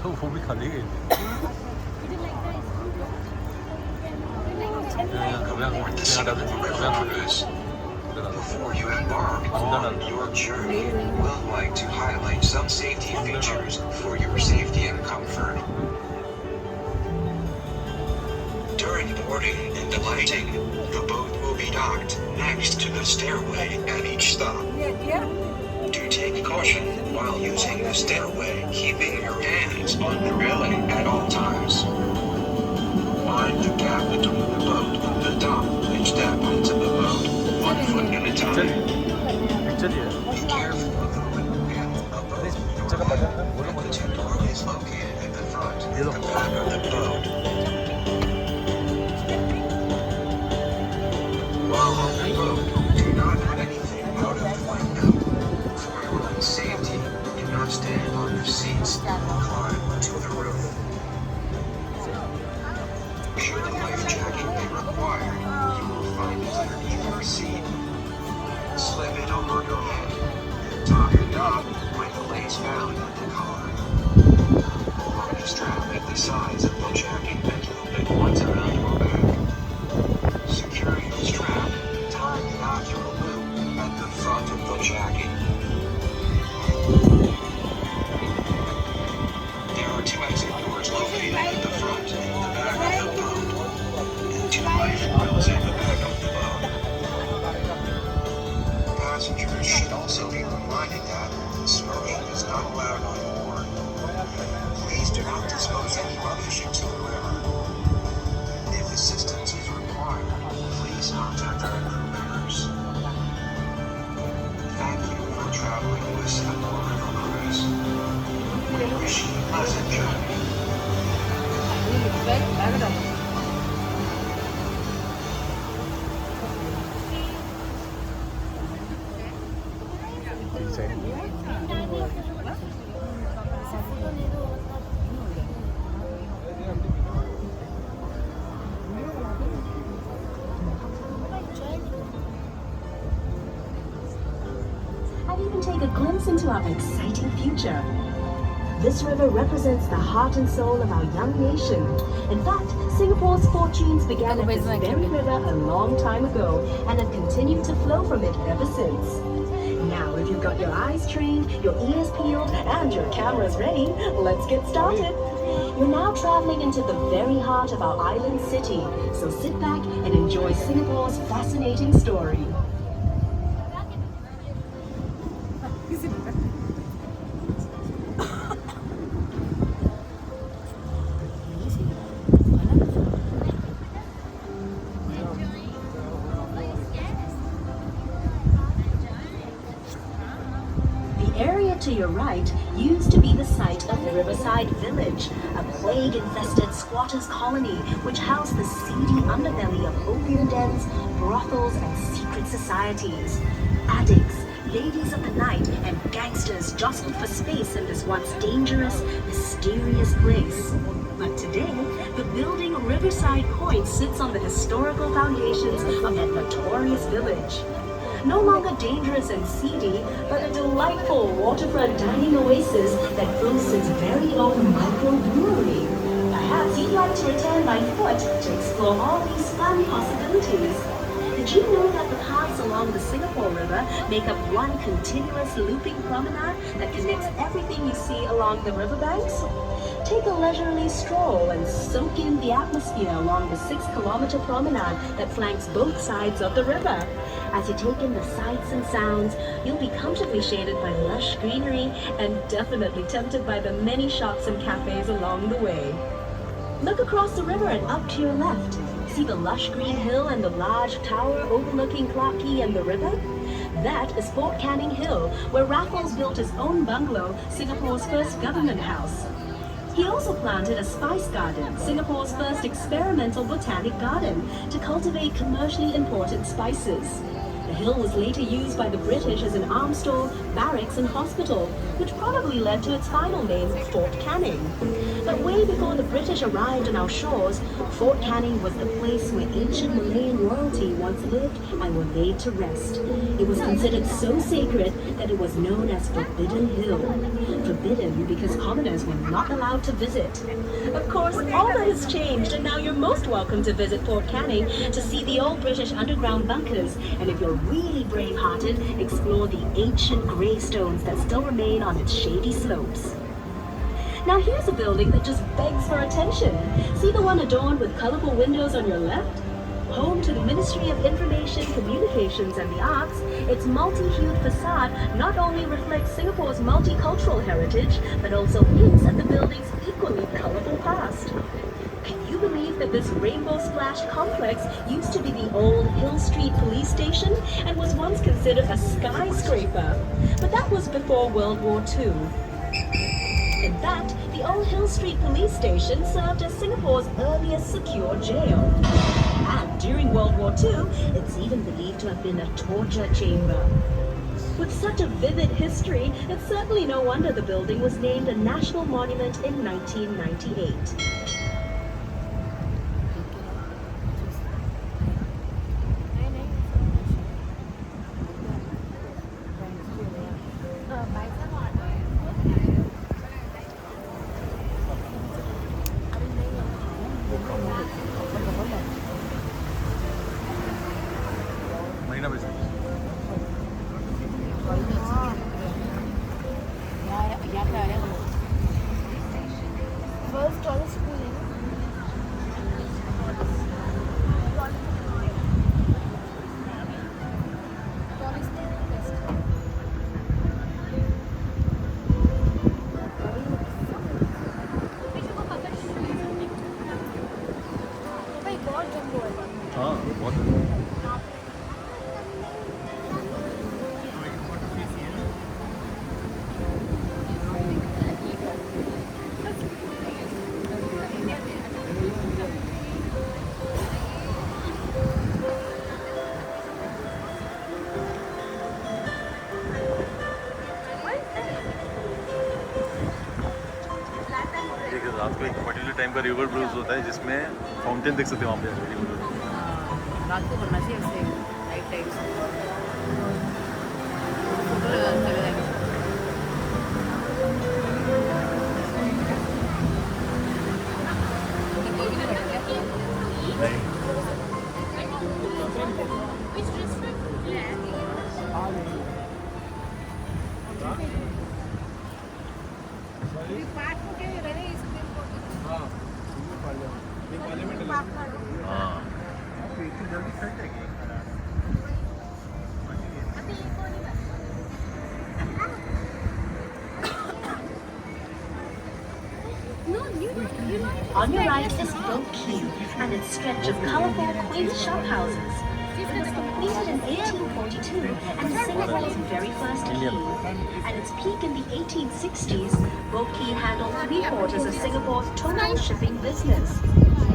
वो भी खाली गई थी Before you embark on your journey, we'll like to highlight some safety features for your safety and comfort. During boarding and alighting, the boat will be docked next to the stairway at each stop. Do take caution while using the stairway, keeping your hands on the railing at all times. Mind the gap between the boat and the dock and step onto the boat 1 foot at a time. 빅절이에요. Be careful of the wooden panel above your head, and the two doorways located at the front and the back of the boat. While on the boat, do not put anything out of the window. For your own safety, do not stand on the seats or climb to the roof. Should a life jacket be required, you will find it underneath your seat. Slip it over your head and tie it up with the lace bound at the collar. Lock the strap at the sides of the jacket and loop it once around your back. Secure your strap, tie the ocular loop at the front of the jacket. There are 2 exit doors located at the front and the back of the boat, and 2 life buoys at the back of the boat. Passengers should also be reminded that smoking is not allowed on board. Please do not dispose any rubbish into the river. If assistance is required, please contact our crew members. Thank you for traveling with Singapore River Cruise. We wish you a pleasant journey. And even take a glimpse into our exciting future. This river represents the heart and soul of our young nation. In fact, Singapore's fortunes began at this very river a long time ago and have continued to flow from it ever since. Now, if you've got your eyes trained, your ears peeled, and your cameras ready, let's get started. You're now traveling into the very heart of our island city, so sit back and enjoy Singapore's fascinating story. The area to your right used to be the site of Riverside Village, a plague-infested squatters' colony which housed the seedy underbelly of opium dens, brothels, and secret societies. Addicts, ladies of the night, and gangsters jostled for space in this once dangerous, mysterious place. But today, the building Riverside Point sits on the historical foundations of that notorious village. No longer dangerous and seedy, but a delightful waterfront dining oasis that boasts its very own microbrewery. Perhaps you'd like to return by foot to explore all these fun possibilities. Did you know that the paths along the Singapore River make up one continuous looping promenade that connects everything you see along the riverbanks? Take a leisurely stroll and soak in the atmosphere along the 6-kilometer promenade that flanks both sides of the river. As you take in the sights and sounds, you'll be comfortably shaded by lush greenery and definitely tempted by the many shops and cafes along the way. Look across the river and up to your left. See the lush green hill and the large tower overlooking Clarke Quay and the river? That is Fort Canning Hill, where Raffles built his own bungalow, Singapore's first government house. He also planted a spice garden, Singapore's first experimental botanic garden, to cultivate commercially important spices. The hill was later used by the British as an arms store, barracks, and hospital, which probably led to its final name, Fort Canning. But way before the British arrived on our shores, Fort Canning was the place where ancient Malayan royalty once lived and were laid to rest. It was considered so sacred that it was known as Forbidden Hill. Forbidden because commoners were not allowed to visit. Of course, all that has changed, and now you're most welcome to visit Fort Canning to see the old British underground bunkers, and if you're really brave-hearted, explore the ancient gravestones that still remain on its shady slopes. Now here's a building that just begs for attention. See the one adorned with colorful windows on your left? Home to the Ministry of Information, Communications and the Arts, its multi-hued facade not only reflects Singapore's multicultural heritage, but also hints at the building's equally colorful past. Can you believe that this rainbow-splashed complex used to be the old Hill Street Police Station and was once considered a skyscraper? But that was before World War II. In fact, the old Hill Street Police Station served as Singapore's earliest secure jail. And during World War II, it's even believed to have been a torture chamber. With such a vivid history, it's certainly no wonder the building was named a national monument in 1998. महीना बस World's tallest school in tallest Oh my God, Jumbo. हाँ बहुत रात को एक particular time का river blues होता है जिसमें फाउंटेन देख सकते हैं वहाँ पे रात को करना चाहिए ऐसे नाइट टाइम फोटो लगा चले जाएंगे कोई भी नहीं बैठेगा हाँ इतनी जल्दी सेट है On your right is Boat Quay and its stretch of colorful, quaint shop houses. It was completed in 1842 and is Singapore's very first quay. At its peak in the 1860s, Boat Quay handled 3/4 of Singapore's total shipping business.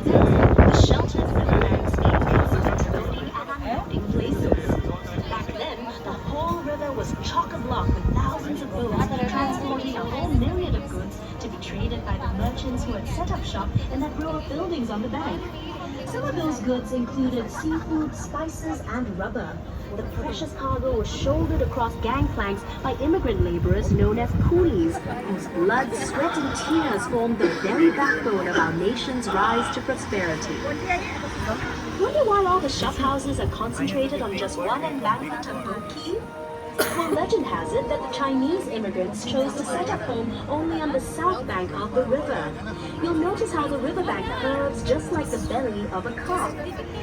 The sheltered riverbanks made business loading and unloading places. Back then, the whole river was chock-a-block with thousands of boats transporting a whole myriad of goods to be traded by the merchants who had set up shop in that row of buildings on the bank. Some of those goods included seafood, spices, and rubber. The precious cargo was shouldered across gangplanks by immigrant laborers known as coolies, whose blood, sweat, and tears formed the very backbone of our nation's rise to prosperity. Wonder why all the shop houses are concentrated on just one embankment of Boat Quay? Well, legend has it that the Chinese immigrants chose to set up home only on the south bank of the river. You'll notice how the riverbank curves just like the belly of a cock.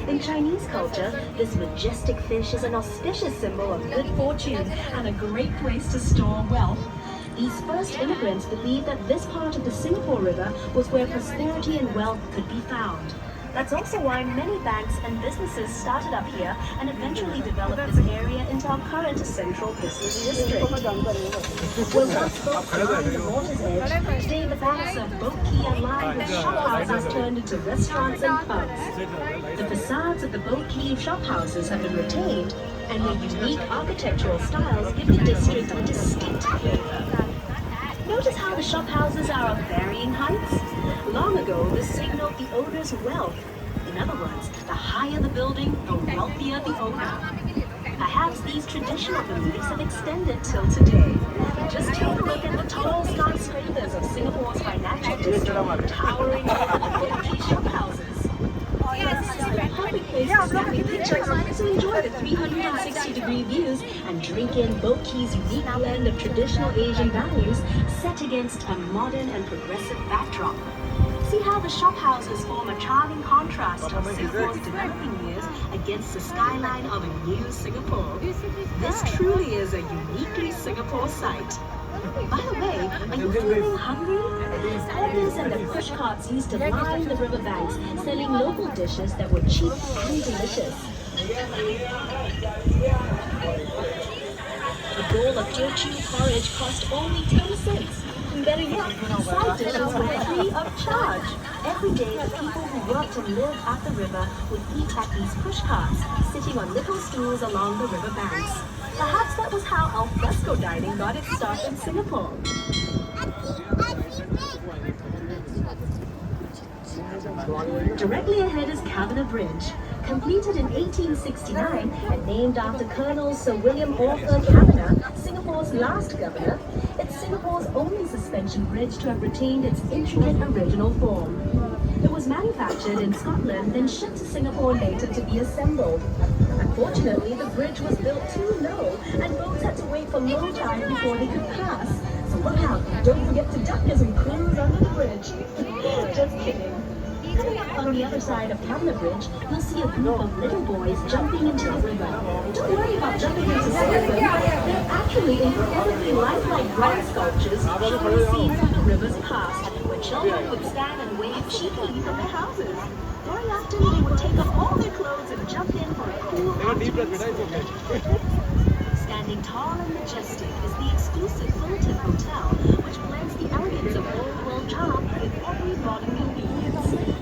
In Chinese culture, this majestic fish is an auspicious symbol of good fortune and a great place to store wealth. These first immigrants believed that this part of the Singapore River was where prosperity and wealth could be found. That's also why many banks and businesses started up here and eventually developed this area into our current central business district. Where once boats lined the water's edge, today the banks of Boat Quay are lined with shophouses turned into restaurants and pubs. The facades of the Boat Quay shophouses have been retained, and their unique architectural styles give the district a distinct flavor. Notice how the shophouses are of varying heights? Long ago, this signaled the owner's wealth. In other words, the higher the building, the wealthier the owner. Perhaps these traditional beliefs have extended till today. Just take a look at the tall skyscrapers of Singapore's financial district, towering over the military shophouses. This is a perfect place to snap pictures, so enjoy the 360-degree views and drink in Boat Quay's unique blend of traditional Asian values set against a modern and progressive backdrop. See how the shophouses form a charming contrast of Singapore's developing years against the skyline of a new Singapore. This truly is a uniquely Singapore sight. By the way, are you feeling hungry? Vendors and the push carts used to line the riverbanks, selling local dishes that were cheap and delicious. A bowl of Teochew porridge cost only 10 cents. Better yet, side dishes were free of charge. Every day, the people who worked and lived at the river would eat at these push carts, sitting on little stools along the river banks. Perhaps that was how al fresco dining got its start in Singapore. Directly ahead is Kavanagh Bridge. Completed in 1869 and named after Colonel Sir William Arthur Kavanagh, Singapore's last governor, it's Singapore's only suspension bridge to have retained its intricate original form. It was manufactured in Scotland, then shipped to Singapore later to be assembled. Unfortunately, the bridge was built too low, and boats had to wait for low tide before they could pass. So look out, don't forget to duck as we cruise under the bridge. Just kidding. Coming up on the other side of Kavanagh Bridge, you'll see a group of little boys jumping into the river. Don't worry about jumping into some of them. They're actually incredibly lifelike bronze sculptures showing scenes of the river's past, where children would stand and wave cheekily from their houses. Very often, they would take off all their clothes and jump in for a cool afternoon. Standing tall and majestic is the exclusive Fullerton Hotel, which blends the elegance of old world charm with every modern convenience.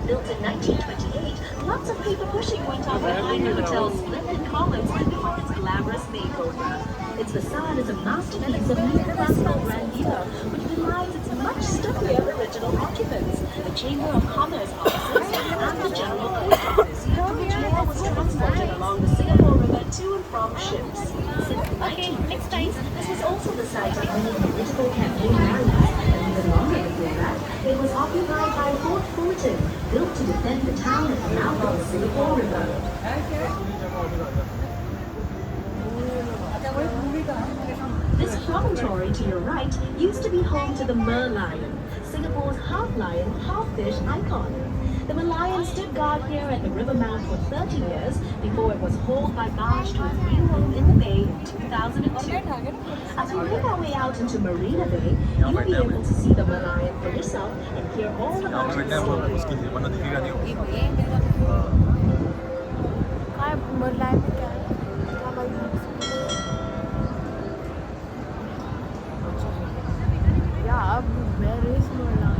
Built in 1928, lots of paper pushing went on behind the hotel's splendid columns before its glamorous makeover. Its facade is a masterpiece of neoclassical grandeur, which belies its much stuffier original occupants, the Chamber of Commerce offices, and the General Post Office, through which mail was transported along the Singapore River to and from ships. Since the 1950s, this was also the site of many political campaign rallies, and even longer before that, it was occupied by Fort Fullerton, built to defend the town at the mouth of the Singapore River. This promontory to your right used to be home to the Merlion, Singapore's half-lion, half-fish icon. The Merlion stood guard here at the river mouth for 30 years before it was hauled by barge to its new home in the bay in 2002. As we make our way out into Marina Bay, you'll be able to see the Merlion for yourself and hear all about its story. Yeah, where is Merlion?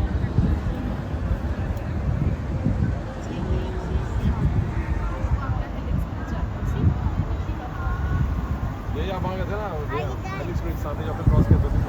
ये यहाँ वहाँ गए थे ना एलिक्स bridge साथ ही यहाँ पे cross करते थे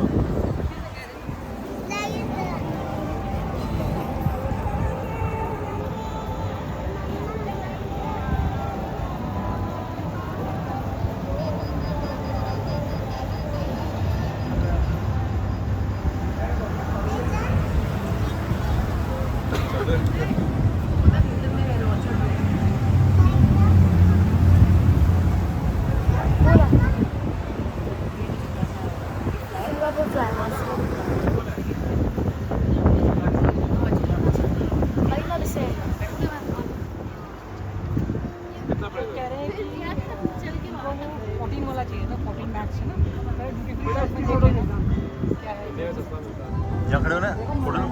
यहाँ खड़े हो ना photo low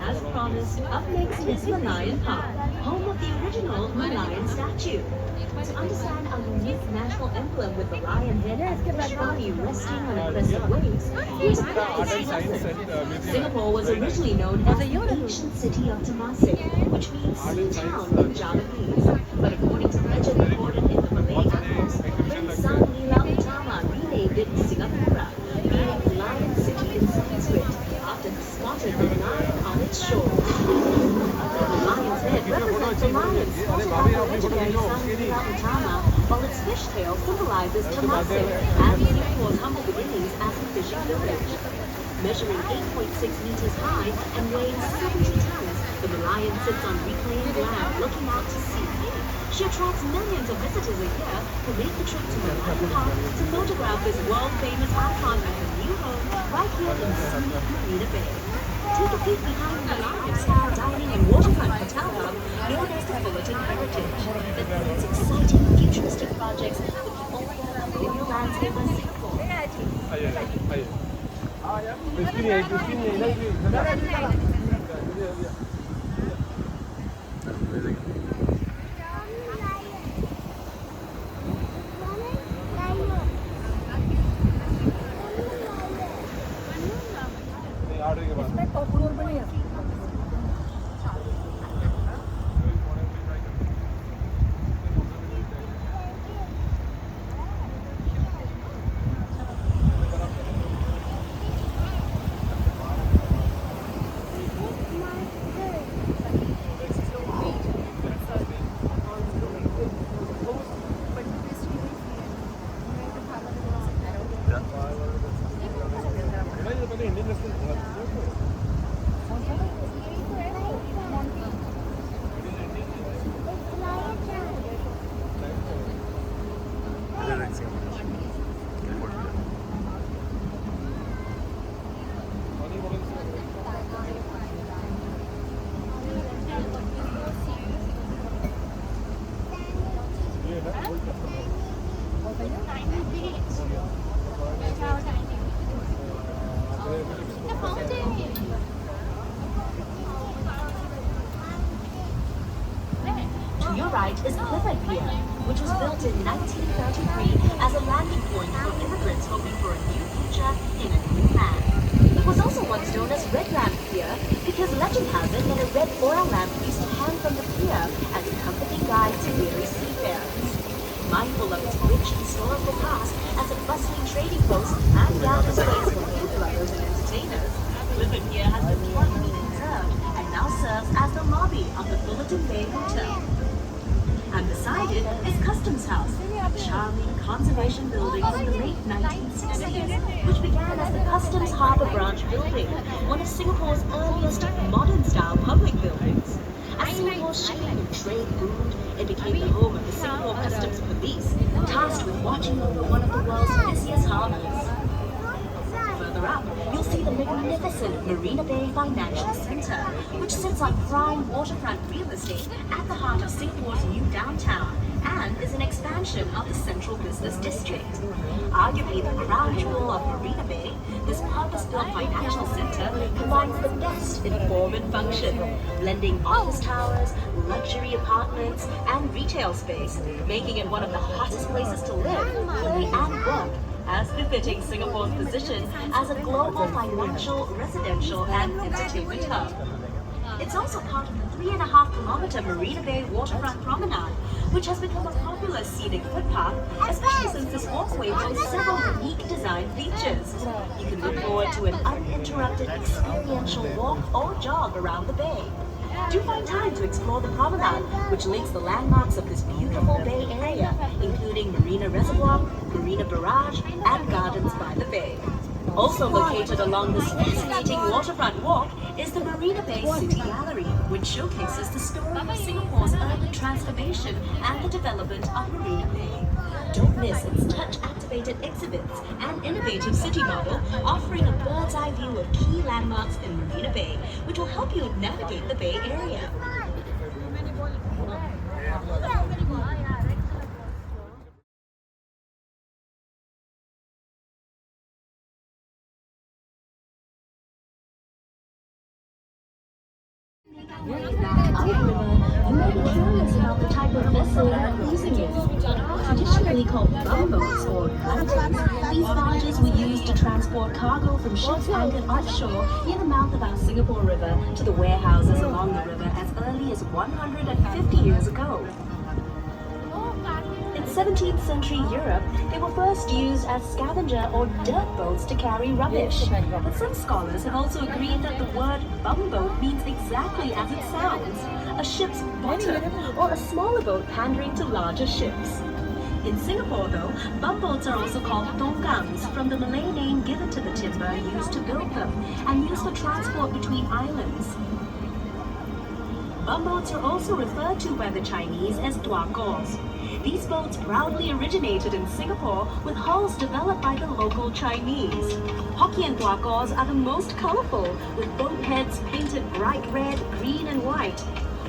As honest, up next is Malayan Park, home of the original Malayan statue. To understand a unique national emblem with the lion head and fish body resting on a crest of waves, here's a practice lesson. Singapore was originally known as the ancient city of Temasek, which means sea town in Javanese. But according to legend recorded in the Malay Annals, Prince Sang Nila Utama renamed it Singapura, meaning Lion City in Sanskrit, after he spotted a lion on its shore. The lion's head represents the lion spotted by the legendary Sang Nila Utama, while its fishtail symbolizes Temasek and Singapore's humble beginnings as a fishing village. Measuring 8.6 meters high and weighing 70 tons, the Merlion sits on reclaimed land looking out to sea. She attracts millions of visitors a year who make the trip to Merlion Park to photograph this world-famous icon at her new home right here in scenic Marina Bay. Take a peek behind the Merlion-style dining and waterfront hotel hub known as the Fullerton Heritage that brings exciting futuristic projects with the all-weather landscape of Singapore. आइए इसकी नहीं order के बाद Indian restaurant To your right is Clifford Pier, which was built in 1933 as a landing point for immigrants hoping for a new future in a new land. It was also once known as Red Lamp Pier because legend has it that a red oil lamp used to hang from the pier as a company guide to weary seafarers. Mindful of its rich historical past as a bustling trading post and gathering place for food lovers and entertainers, Clifford Pier has been carefully conserved and now serves as the lobby of the Fullerton Bay Hotel. And beside it is Customs House, a charming conservation building from the late 1960s, which began as the Customs Harbour Branch building, one of Singapore's earliest modern-style public buildings. As Singapore's shipping and trade boomed, it became the home of the Singapore Customs Police, tasked with watching over one of the world's busiest harbours. Further up, you'll see the magnificent Marina Bay Financial Centre, which sits on prime waterfront real estate at the heart of Singapore's new downtown and is an expansion of the Central Business District. Arguably the crown jewel of Marina Bay, this purpose-built financial centre combines the best in form and function, blending office towers, luxury apartments, and retail space, making it one of the hottest places to live, play, and work, as befitting Singapore's position as a global financial, residential, and entertainment hub. It's also part of the 3.5-kilometer Marina Bay waterfront promenade, which has become a popular scenic footpath, especially since this walkway boasts several unique design features. You can look forward to an uninterrupted experiential walk or jog around the bay. Do find time to explore the promenade, which links the landmarks of this beautiful bay area, including Marina Reservoir, Marina Barrage, and Gardens by the Bay. Also located along this fascinating waterfront walk is the Marina Bay City Gallery, which showcases the story of Singapore's urban transformation and the development of Marina Bay. Don't miss its touch-activated exhibits and innovative city model offering a bird's-eye view of key landmarks in Marina Bay, which will help you navigate the Bay Area. Upriver, you may be curious about the type of vessel they're cruising in. Traditionally called bumboats or bunties, these barges were used to transport cargo from ships anchored offshore near the mouth of our Singapore River to the warehouses along the river as early as 150 years ago. In 17th century Europe, they were first used as scavenger or dirt boats to carry rubbish. But some scholars have also agreed that the word bumboat means exactly as it sounds, a ship's bottom, or a smaller boat pandering to larger ships. In Singapore, though, bumboats are also called tongkangs, from the Malay name given to the timber used to build them, and used for transport between islands. Bumboats are also referred to by the Chinese as tuakos. These boats proudly originated in Singapore with hulls developed by the local Chinese. Hokkien tuakos are the most colorful, with boat heads painted bright red, green and white,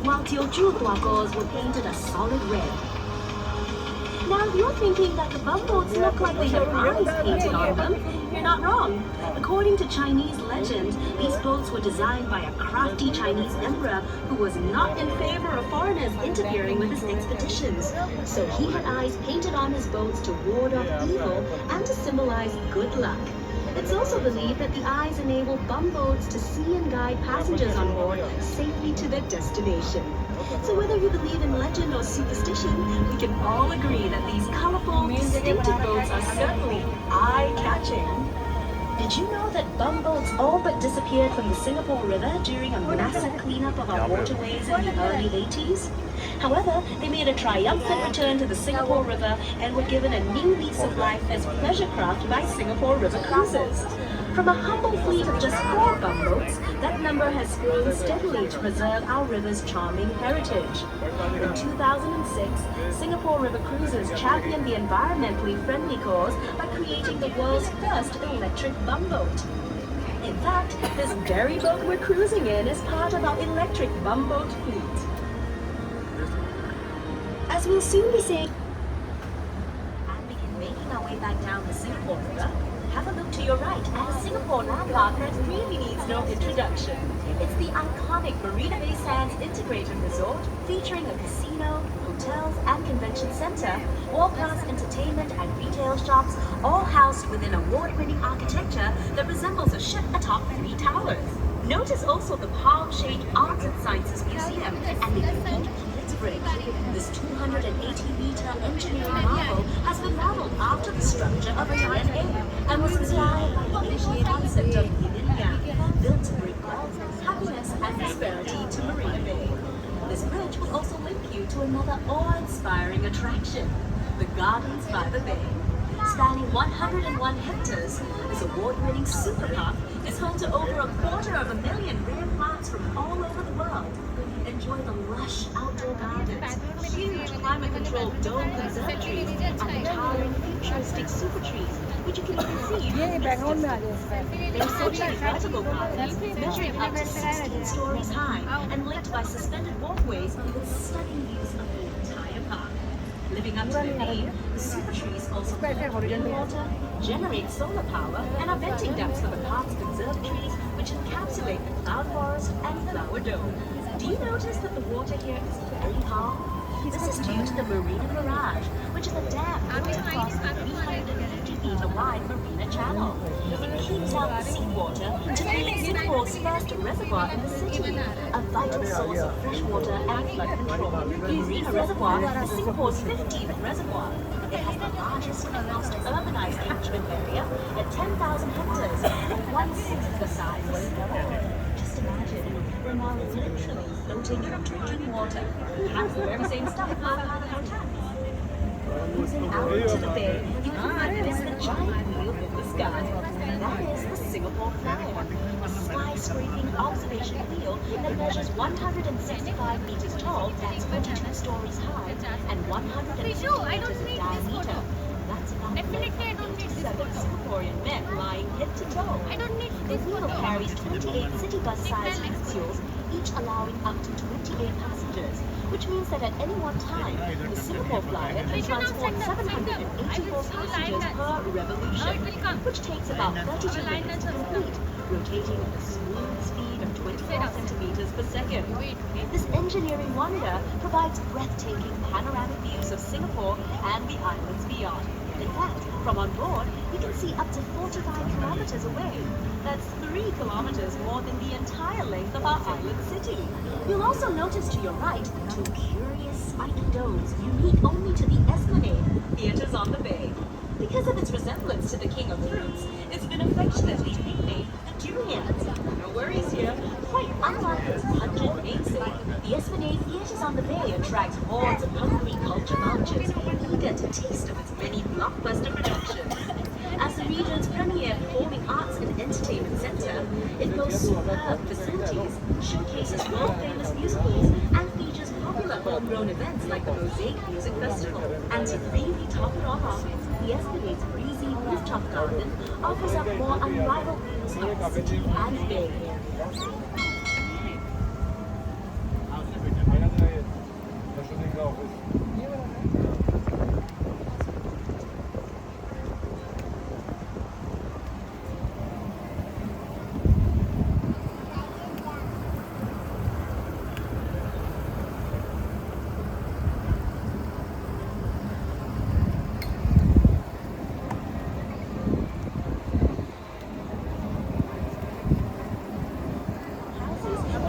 while Teochew tuakos were painted a solid red. Now, if you're thinking that the bumboats look like they have eyes painted on them, you're not wrong. According to Chinese legend, these boats were designed by a crafty Chinese emperor who was not in favor of foreigners interfering with his expeditions. So he had eyes painted on his boats to ward off evil and to symbolize good luck. It's also believed that the eyes enable bumboats to see and guide passengers on board safely to their destination. So whether you believe in legend or superstition, we can all agree that these colorful, distinctive boats are certainly eye-catching. Did you know that bumboats all but disappeared from the Singapore River during a massive cleanup of our waterways in the early 80s? However, they made a triumphant return to the Singapore River and were given a new lease of life as pleasure craft by Singapore River Cruises. From a humble fleet of just 4 bumboats, that number has grown steadily to preserve our river's charming heritage. In 2006, Singapore River Cruises championed the environmentally friendly cause by creating the world's first electric bumboat. In fact, this very boat we're cruising in is part of our electric bumboat fleet. As we'll soon be seeing and begin making our way back down the Singapore River, have a look to your right at a Singapore landmark that really needs no introduction. It's the iconic Marina Bay Sands Integrated Resort, featuring a casino, hotels and convention center, world-class entertainment and retail shops, all housed within award-winning architecture that resembles a ship atop 3 towers. Notice also the palm-shaped Arts and Sciences Museum and the unique Bridge. This 280-meter engineering marvel has been modeled after the structure of DNA and was inspired by the ancient concept of yin yang, built to bring wealth, happiness, and prosperity to Marina Bay. This bridge will also link you to another awe-inspiring attraction, the Gardens by the Bay. Spanning 101 hectares, this award-winning super park is home to over 250,000 rare plants from all over the world. Enjoy the lush outdoor gardens, huge climate-controlled dome conservatories, and the towering futuristic super trees, which you can even see from the distance. Their century vertical gardens, measuring up to 16 stories high and linked by suspended walkways with stunning views of the entire park. Living up to their name, the super trees also collect rainwater, generate solar power, and are venting ducts for the park's conservatories, which encapsulate the cloud forest and flower dome. Do you notice that the water here is very calm? This is due to the Marina Barrage, which is a dam built across the 350-meter wide Marina Channel. It keeps out the seawater to create Singapore's first reservoir in the city, a vital source of fresh water and flood control. The Marina Reservoir is Singapore's 15th reservoir. It has the largest and most urbanized catchment area at 10,000 hectares, or 1/6 the size of Singapore. Just imagine, we're now literally floating in drinking water. And we wear the same stuff as the hotels. Moving out into the bay, you can witness the giant wheel in the sky. That is the Singapore Flyer, a skyscraping observation wheel that measures 165 meters tall, that's 42 stories high, and 150 meters in diameter. That's about 87 Singaporean men lying head to toe. The wheel carries 28 city bus-sized capsules, each allowing up to 28 passengers, which means that at any one time, the Singapore Flyer can transport 784 passengers per revolution, which takes about 32 minutes to complete, rotating at a smooth speed of 20 64 centimeters per second. This engineering wonder provides breathtaking panoramic views of Singapore and the islands beyond. In fact, from on board, you can see up to 45 kilometers away. That's 3 kilometers more than the entire length of our island city. You'll also notice to your right 2 curious spiked domes unique only to the Esplanade, theaters on the bay. Because of its resemblance to the king of fruits, it's been affectionately nicknamed the durian. No worries here. Quite unlike its pungent namesake, the Esplanade Theatres on the Bay attracts hordes of hungry culture vultures eager to taste of its many blockbuster productions. As the region's premier performing arts and entertainment center, it boasts superb facilities, showcases world-famous musicals, and features popular homegrown events like the Mosaic Music Festival. And to really top it all off, the Esplanade's breezy rooftop garden offers up more unrivaled views of the city and bay.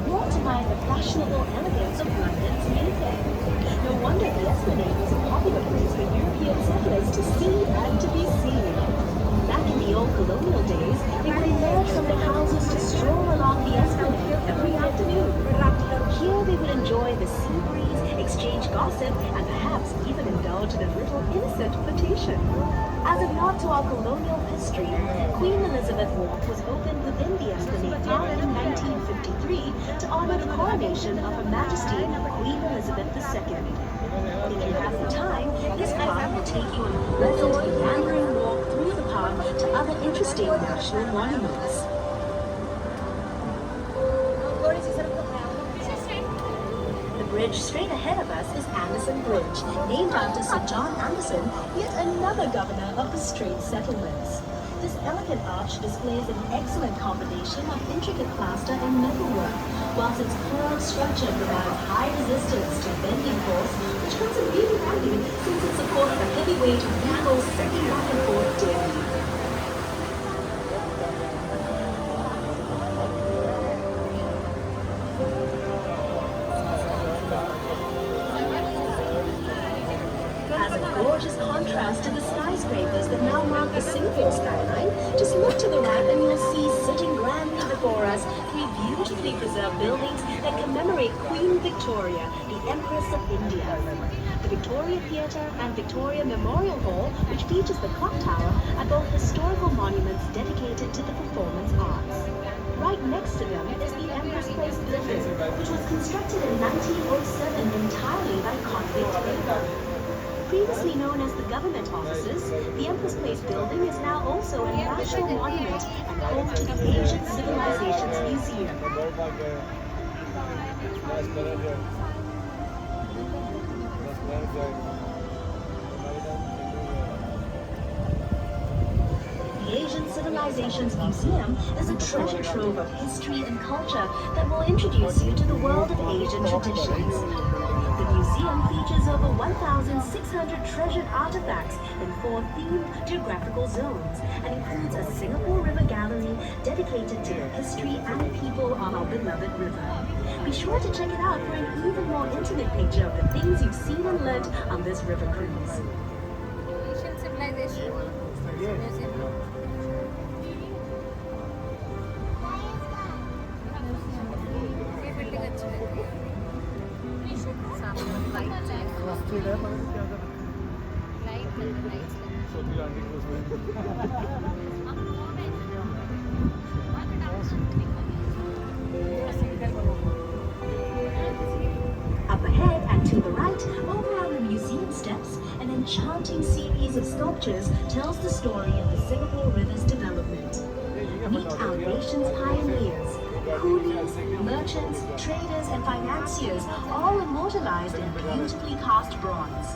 Brought to mind the fashionable elegance of London's Mayfair. No wonder the Esplanade was a popular place for European settlers to see and to be seen. Back in the old colonial days, they would emerge from their houses to stroll along the Esplanade every afternoon. Here they would enjoy the sea breeze, exchange gossip, and perhaps even indulge in a little innocent flirtation. As a nod to our colonial history, Queen Elizabeth Walk was opened within the Esplanade Park in 1953 to honor the coronation of Her Majesty Queen Elizabeth II. If you have the time, this park will take you on a pleasant meandering walk through the park to other interesting national monuments. The bridge straight ahead of us is Anderson Bridge, named after Sir John Anderson, yet another governor of the Straits Settlements. This elegant arch displays an excellent combination of intricate plaster and metalwork, whilst its curved structure provides high resistance to bending force, which comes in really handy since it supports the heavyweight vehicles second back and forth daily. As a gorgeous contrast to the skyscrapers that now mark the Singapore skyline, just look to the right and you'll see sitting grandly before us 3 beautifully preserved buildings that commemorate Queen Victoria, the Empress of India. The Victoria Theatre and Victoria Memorial Hall, which features the clock tower, are both historical monuments dedicated to the performance arts. Right next to them is the Empress Place building, which was constructed in 1907 entirely by convict labor. Previously known as the government offices, the Empress Place building is now also a national monument and home to the Asian Civilizations Museum. The Asian Civilizations Museum is a treasure trove of history and culture that will introduce you to the world of Asian traditions. The museum features over 1,600 treasured artifacts in 4 themed geographical zones and includes a Singapore River gallery dedicated to the history and people of our beloved river. Be sure to check it out for an even more intimate picture of the things you've seen and learnt on this river cruise. Asian civilization. Museum. ये building अच्छी लगी सामने light Up ahead and to the right, over on the museum steps, an enchanting series of sculptures tells the story of the Singapore River's development. Meet our nation's pioneers, coolies, merchants, traders, and financiers, all immortalized in beautifully cast bronze.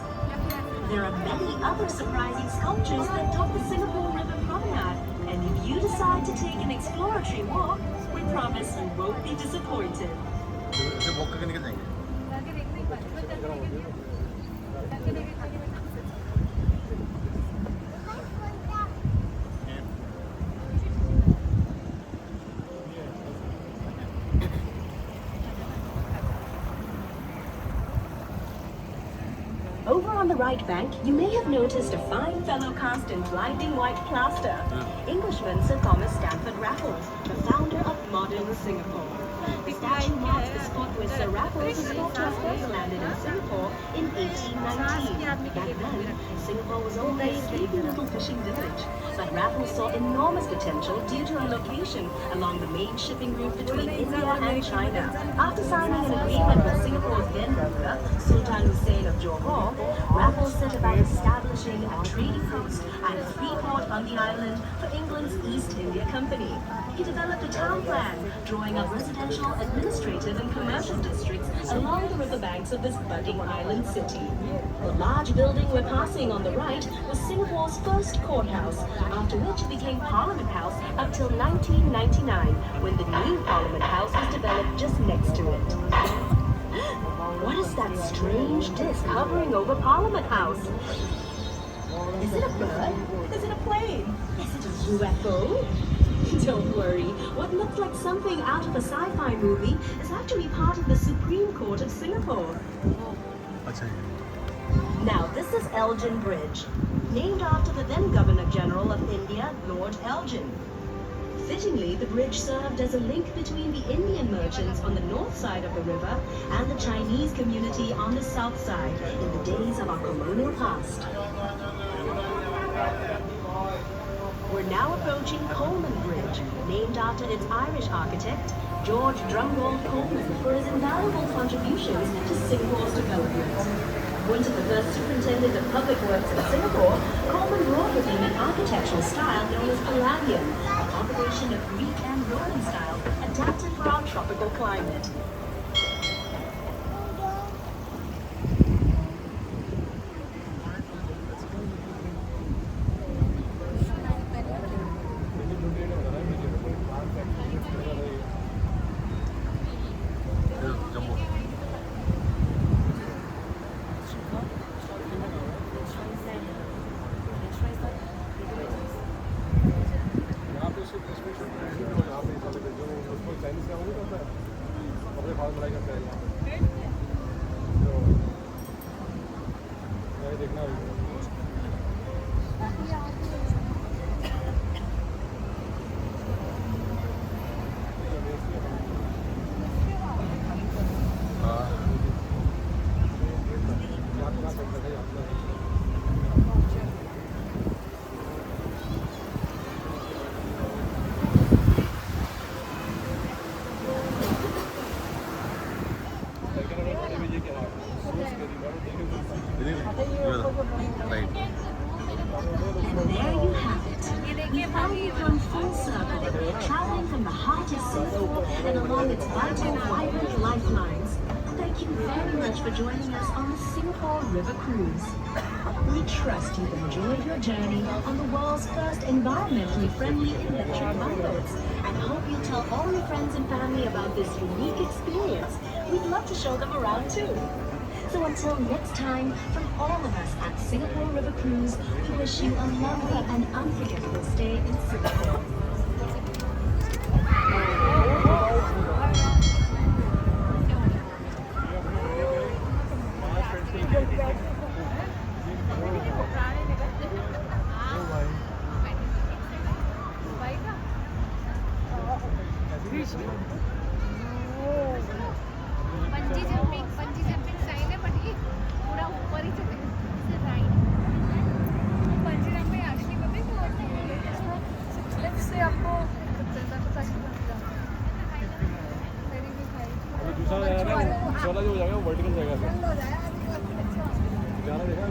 There are many other surprising sculptures that dot the Singapore River promenade, and if you decide to take an exploratory walk, we promise you won't be disappointed. इसे walk करके निकल जाएंगे. जाके देखना ही पड़ेगा. जाके देखना ही पड़ेगा. Over on the right bank, you may have noticed a fine fellow cast in blinding white plaster. Englishman Sir Thomas Stamford Raffles, the founder of modern Singapore. The statue marks the spot where Sir Raffles and Sir first landed in Singapore in 1819. Back then, Singapore was only a sleepy little fishing village, but Raffles saw enormous potential due to a location along the main shipping route between India and China. After signing an agreement with Singapore's then ruler, Sultan Hussein of Johor, Raffles set about establishing a trading post and a free port on the island for England's East India Company. He developed a town plan, drawing up residential, administrative and commercial districts along the riverbanks of this budding island city. The large building we're passing on the right was Singapore's first courthouse, after which it became Parliament House up till 1999, when the new Parliament House was developed just next to it. What is that strange disc hovering over Parliament House? Is it a bird? Is it a plane? Is it a UFO? Don't worry, what looks like something out of a sci-fi movie is actually part of the Supreme Court of Singapore. अच्छा ये. Now, this is Elgin Bridge, named after the then Governor General of India, Lord Elgin. Fittingly, the bridge served as a link between the Indian merchants on the north side of the river and the Chinese community on the south side in the days of our colonial past. We're now approaching Coleman Bridge, named after its Irish architect, George Drumgold Coleman, for his invaluable contributions to Singapore's development. Appointed the first superintendent of public works in Singapore, Coleman brought with him an architectural style known as Palladian, a combination of Greek and Roman styles adapted for our tropical climate. जम्बो. यहाँ पे सिर्फ special यहाँ पे जो उसको Chinese का वो नहीं करता है कपड़े फाड़ बनाई करता है तो ये देखना होगा. Right. And there you have it. We've finally come full circle, traveling from the heart of Singapore and along its vital, vibrant lifelines. Thank you very much for joining us on the Singapore River Cruise. We trust you've enjoyed your journey on the world's first environmentally friendly electric lifeboats and hope you'll tell all your friends and family about this unique experience. We'd love to show them around too. So until next time, from all of us at Singapore River Cruise, we wish you a lovely and unforgettable stay in Singapore. पंजी jumping sign है but ये पूरा ऊपर ही चले right. पंजी jumping actually पता है कि लिफ्ट से आपको दूसरा वाला जो हो जाएगा वो वर्टिकल जाएगा जाना देखा